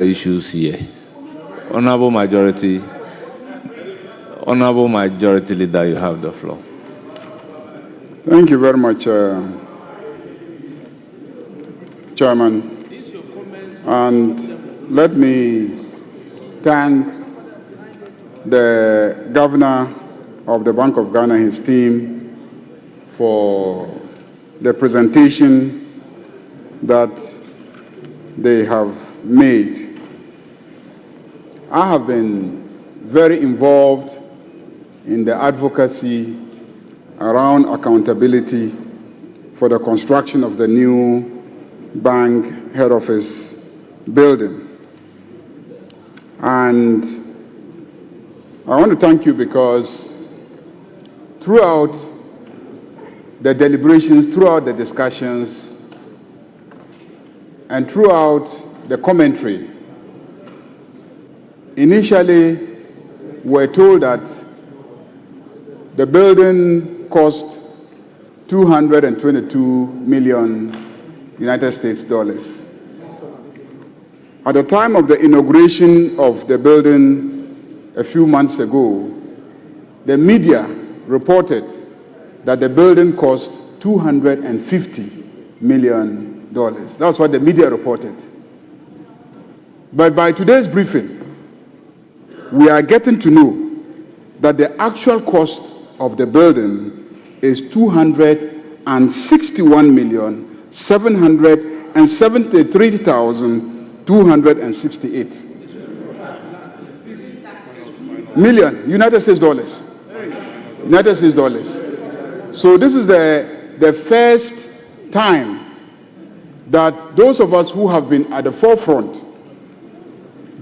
issues here. Honorable Majority Leader, you have the floor. Thank you very much, Chairman. And let me thank the Governor of the Bank of Ghana and his team for the presentation that they have made. I have been very involved in the advocacy around accountability for the construction of the new bank head office building. And I want to thank you because throughout the deliberations, throughout the discussions, and throughout the commentary, initially we were told that the building cost $222 million United States dollars. At the time of the inauguration of the building a few months ago, the media reported that the building cost $250 million. That's what the media reported. But by today's briefing, we are getting to know that the actual cost of the building is $261,773,268 million United States dollars. United States dollars. So this is the first time that those of us who have been at the forefront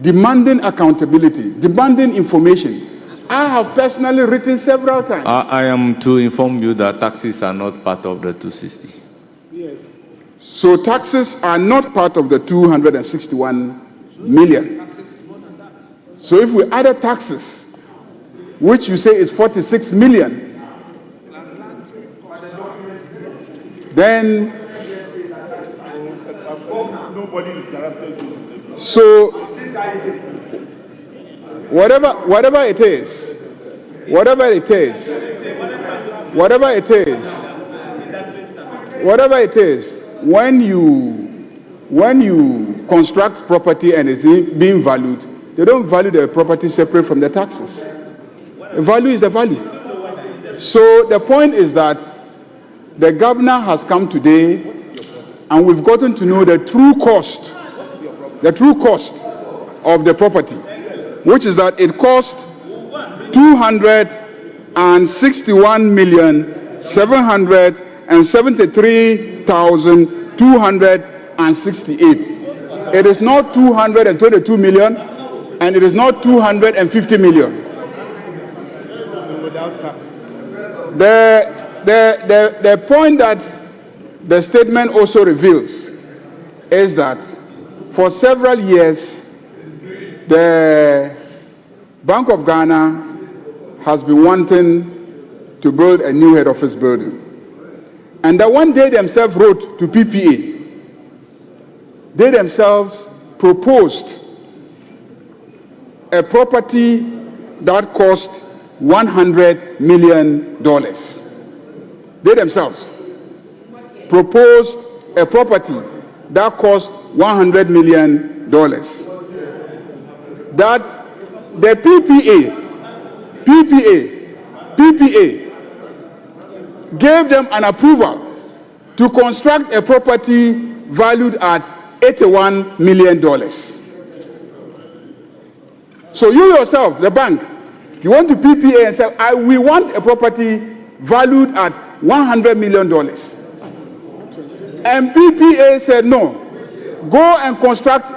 demanding accountability, demanding information. I have personally written several times. I am to inform you that taxes are not part of the 260. Yes. So taxes are not part of the 261 million. So if we added taxes, which you say is 46 million, then so whatever it is, when you construct property and it's being valued, they don't value the property separate from the taxes. The value is the value. So the point is that the governor has come today and we've gotten to know the true cost of the property, which is that it cost $261,773,268. It is not 222 million, and it is not 250 million. The point that the statement also reveals is that for several years, the Bank of Ghana has been wanting to build a new head office building. And that one day themselves wrote to PPA. They themselves proposed a property that cost $100 million. They themselves proposed a property that cost $100 million. That the PPA gave them an approval to construct a property valued at $81 million. So you yourself, the bank, you want to PPA and say, we want a property valued at $100 million. And PPA said, no, go and construct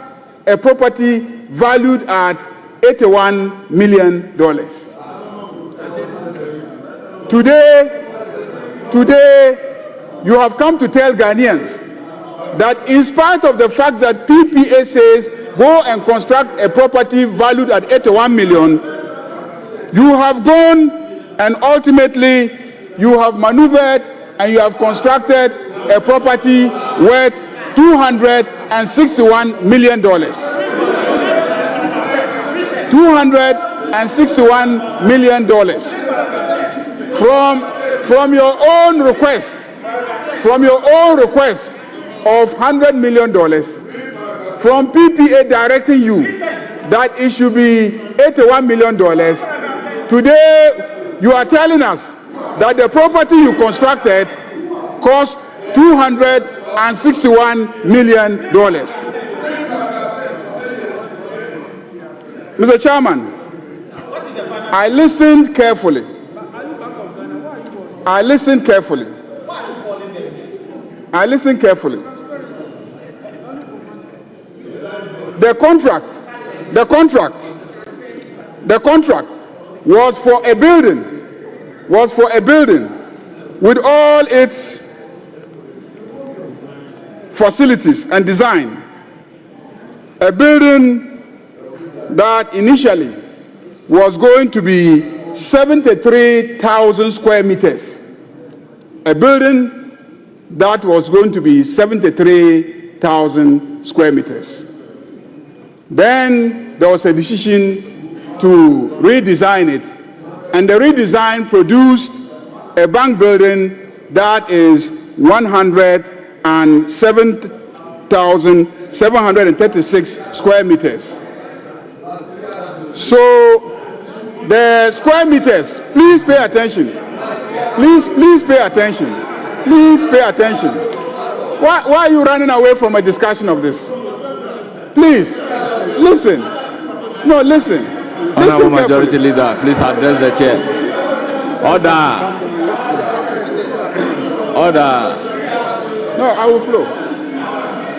a property valued at $81 million. Today, you have come to tell Ghanaians that in spite of the fact that PPA says go and construct a property valued at $81 million, you have gone and ultimately you have maneuvered and you have constructed a property worth $261 million. $261 million. From your own request, of $100 million, from PPA directing you that it should be $81 million, today you are telling us that the property you constructed cost $261 million. Mr. Chairman, I listened carefully. The contract was for a building with all its facilities and design. A building that initially was going to be 73,000 square meters. A building that was going to be 73,000 square meters. Then there was a decision to redesign it, and the redesign produced a bank building that is 107,736 square meters. So the square meters, please pay attention. Please pay attention. Why are you running away from a discussion of this? Please, listen. No, listen. Honorable Majority Leader, please address the chair. Order. No, I will flow.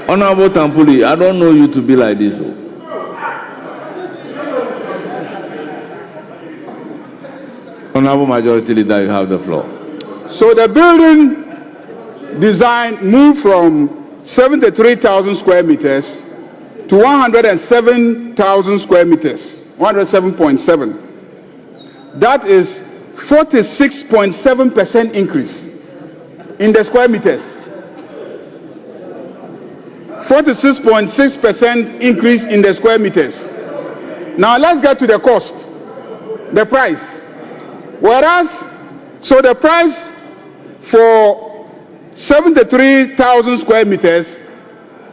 Honorable Tampuli, I don't know you to be like this. Honorable Majority Leader, you have the floor. So the building design moved from 73,000 square meters to 107,000 square meters, 107.7. That is 46.7% increase in the square meters. 46.6% increase in the square meters. Now let's get to the cost, the price. Whereas, so the price for 73,000 square meters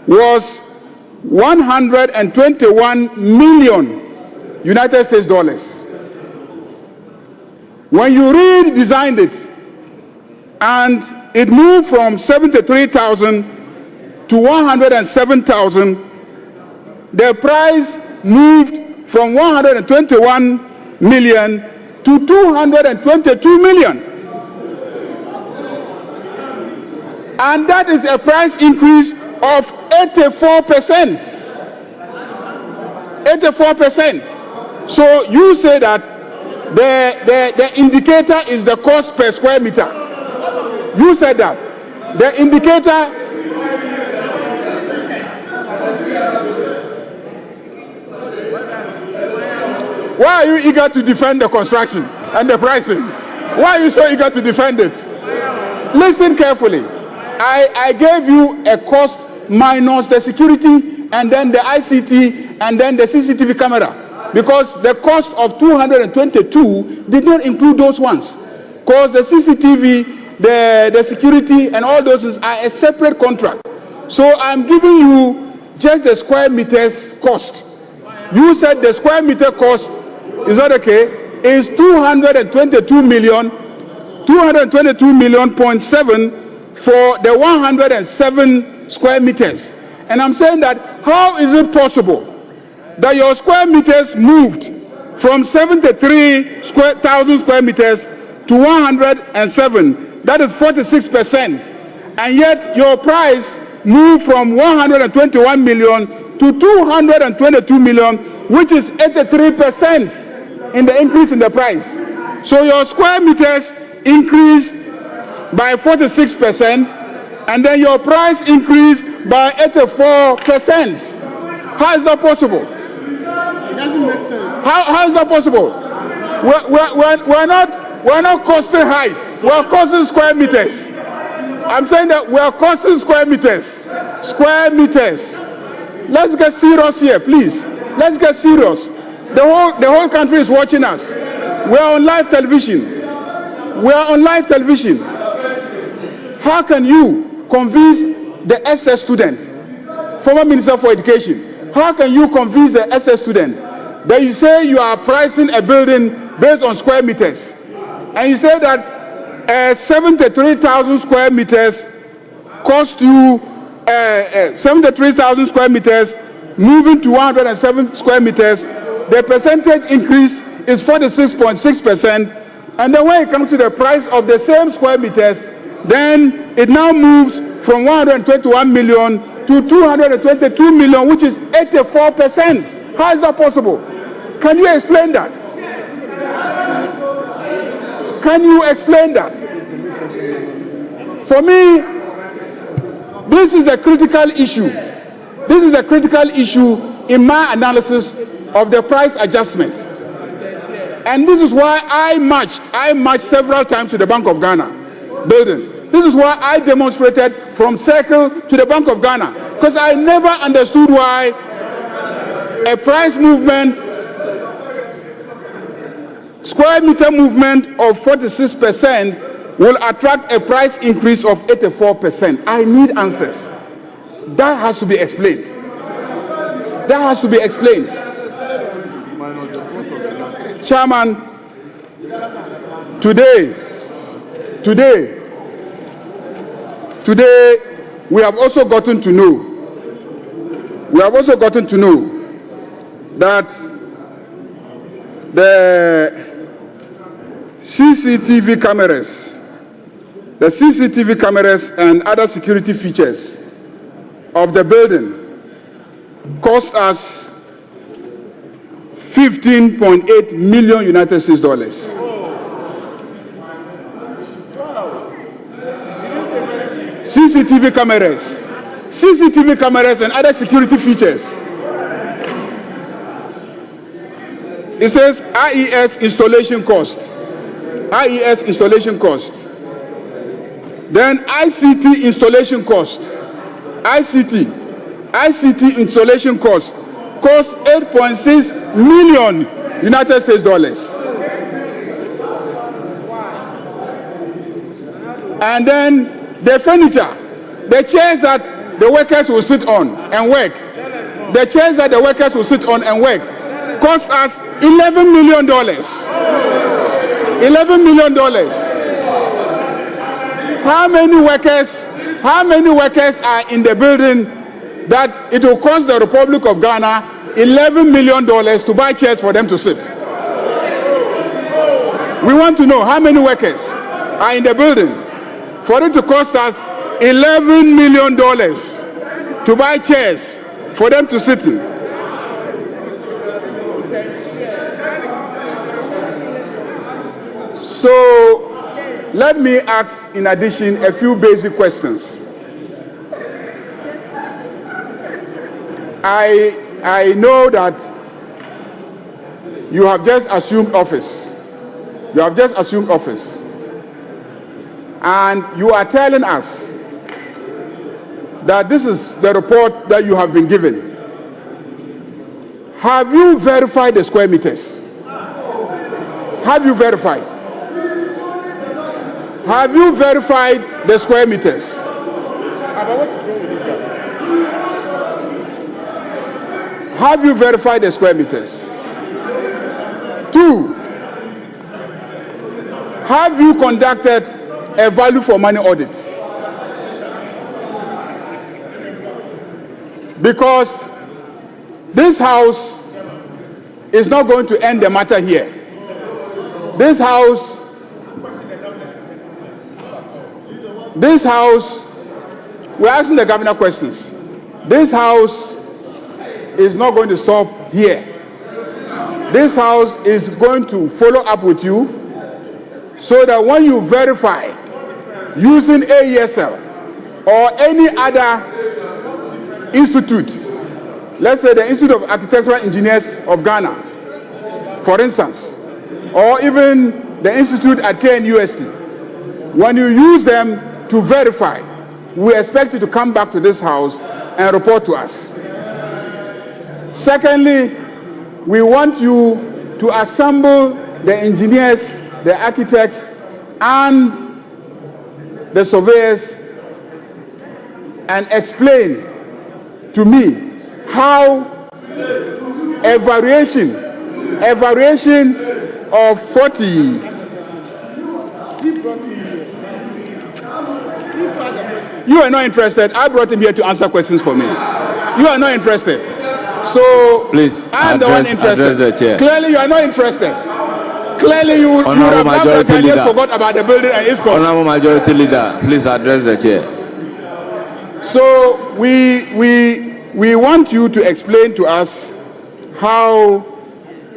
was 121 million United States dollars. When you redesigned it and it moved from 73,000 to 107,000, the price moved from 121 million to 222 million. And that is a price increase of 84%. 84%. So you say that the indicator is the cost per square meter. You said that. The indicator. Why are you eager to defend the construction and the pricing? Why are you so eager to defend it? Listen carefully. I gave you a cost minus the security and then the ICT and then the CCTV camera, because the cost of 222 did not include those ones, because the CCTV, the security and all those are a separate contract. So I'm giving you just the square meters cost. You said the square meter cost, is that okay, is 222 million, 222 million point 7 for the 107 square meters. And I'm saying that how is it possible that your square meters moved from 73,000 square meters to 107, that is 46%, and yet your price moved from 121 million to 222 million, which is 83% in the increase in the price. So your square meters increased by 46%, and then your price increased by 84%. How is that possible? It doesn't make sense. How is that possible? We're not costing height. We're costing square meters. I'm saying that we're costing square meters. Square meters. Let's get serious here, please. Let's get serious. The whole country is watching us. We are on live television. We are on live television. How can you convince the SS student, former Minister for Education, how can you convince the SS student that you say you are pricing a building based on square meters, and you say that 73,000 square meters cost you 73,000 square meters, moving to 107 square meters, the percentage increase is 46.6%, and then when it comes to the price of the same square meters, then it now moves from 121 million to 222 million, which is 84%. How is that possible? Can you explain that? Can you explain that? For me, this is a critical issue. This is a critical issue in my analysis of the price adjustment. And this is why I marched several times to the Bank of Ghana building. This is why I demonstrated from Circle to the Bank of Ghana, because I never understood why a price movement, square meter movement of 46% will attract a price increase of 84%. I need answers. That has to be explained. That has to be explained. Chairman, today we have also gotten to know that the CCTV cameras and other security features of the building cost us 15.8 million United States dollars. CCTV cameras and other security features. It says IES installation cost. Then ICT installation cost. ICT installation cost cost 8.6 million United States dollars. And then the furniture, the chairs that the workers will sit on and work, cost us $11 million. $11 million. How many workers are in the building that it will cost the Republic of Ghana $11 million to buy chairs for them to sit? We want to know how many workers are in the building for it to cost us $11 million to buy chairs for them to sit in. So let me ask, in addition, a few basic questions. I know that you have just assumed office. And you are telling us that this is the report that you have been given. Have you verified the square meters? Have you verified the square meters? Have you verified the square meters? 2, have you conducted a value for money audit? Because this house is not going to end the matter here. This house, we're asking the governor questions. This house is not going to stop here. This house is going to follow up with you so that when you verify using AESL or any other institute, let's say the Institute of Architectural Engineers of Ghana, for instance, or even the institute at KNUST, when you use them to verify, we expect you to come back to this house and report to us. Secondly, we want you to assemble the engineers, the architects, and the surveyors and explain to me how a variation of 40. You are not interested. I brought him here to answer questions for me. You are not interested. So please, I'm the one interested. Clearly, you are not interested. Clearly, you would have done that and just forgot about the building and its cost. Honorable Majority Leader, please address the chair. So we want you to explain to us how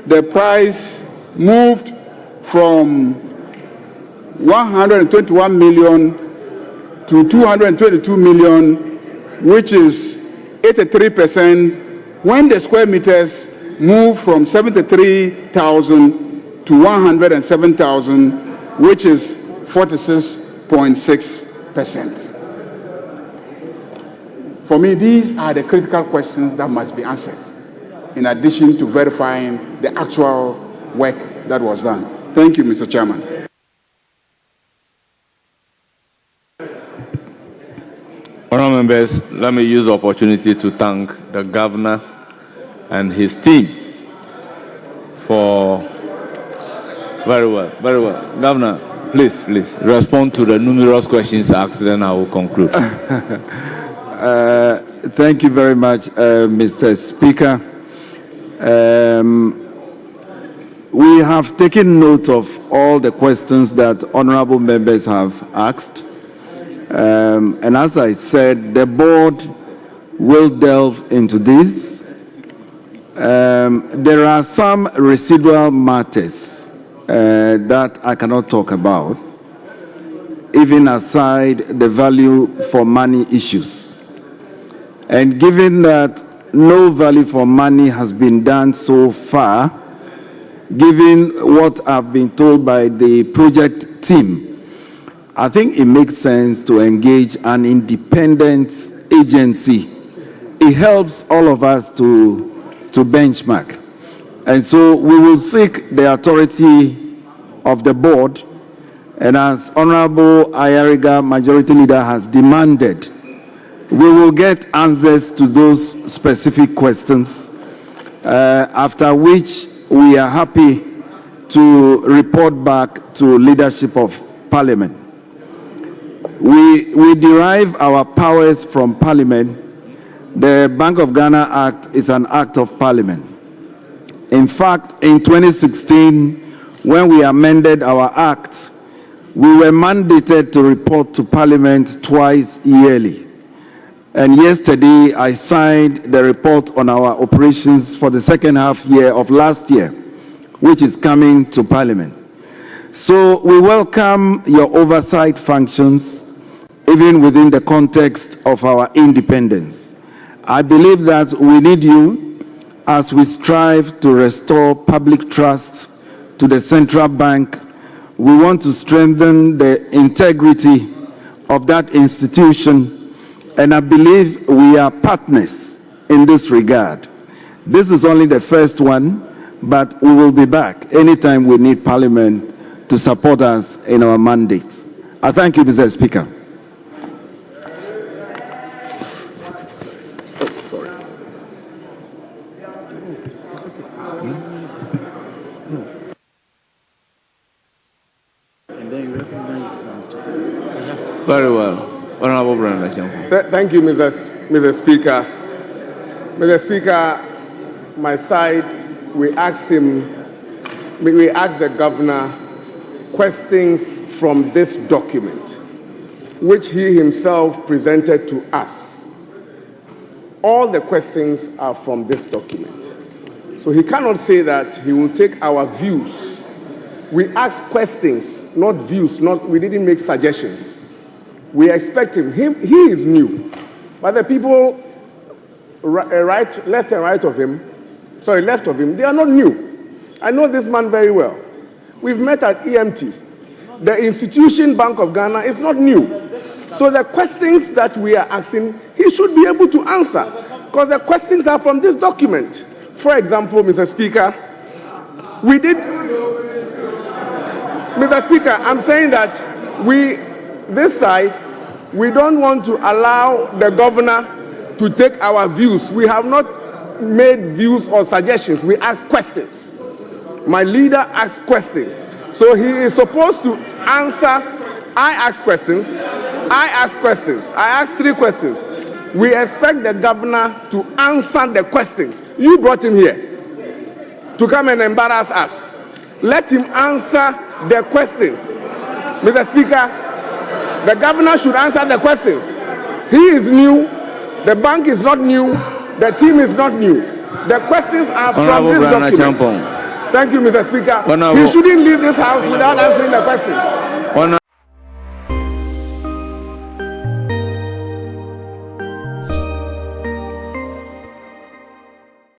the price moved from 121 million to 222 million, which is 83%, when the square meters moved from 73,000 to 107,000, which is 46.6%. For me, these are the critical questions that must be answered, in addition to verifying the actual work that was done. Thank you, Mr. Chairman. Honourable members, let me use the opportunity to thank the governor and his team for very well. Governor, please respond to the numerous questions asked, then I will conclude. Thank you very much, Mr. Speaker. We have taken note of all the questions that honorable members have asked. And as I said, the board will delve into this. There are some residual matters that I cannot talk about, even aside the value for money issues. And given that no value for money has been done so far, given what I've been told by the project team, I think it makes sense to engage an independent agency. It helps all of us to benchmark. And so we will seek the authority of the board, and as Honorable Ayariga, Majority Leader, has demanded, we will get answers to those specific questions, after which we are happy to report back to leadership of Parliament. We derive our powers from Parliament. The Bank of Ghana Act is an act of Parliament. In fact, in 2016, when we amended our act, we were mandated to report to Parliament twice yearly. And yesterday, I signed the report on our operations for the second half year of last year, which is coming to Parliament. So we welcome your oversight functions, even within the context of our independence. I believe that we need you as we strive to restore public trust to the central bank. We want to strengthen the integrity of that institution, and I believe we are partners in this regard. This is only the first one, but we will be back anytime we need Parliament to support us in our mandate. I thank you, Mr. Speaker. Very well. Honorable Brenda. Thank you, Mr. Speaker. Mr. Speaker, my side, we asked the governor questions from this document, which he himself presented to us. All the questions are from this document. So he cannot say that he will take our views. We asked questions, not views, we didn't make suggestions. We expect him. He is new. But the people left and right of him, left of him, they are not new. I know this man very well. We've met at EMT. The institution Bank of Ghana is not new. So the questions that we are asking, he should be able to answer, because the questions are from this document. for example, Mr. Speaker, we did, Mr. Speaker, I'm saying that this side, we don't want to allow the governor to take our views. We have not made views or suggestions. We ask questions. My leader asks questions. So he is supposed to answer. I ask questions. I ask questions. I ask 3 questions. We expect the governor to answer the questions. You brought him here to come and embarrass us. Let him answer the questions. Mr. Speaker, the governor should answer the questions. He is new. The bank is not new. The team is not new. The questions are from this document. Thank you, Mr. Speaker. He shouldn't leave this house without answering the questions.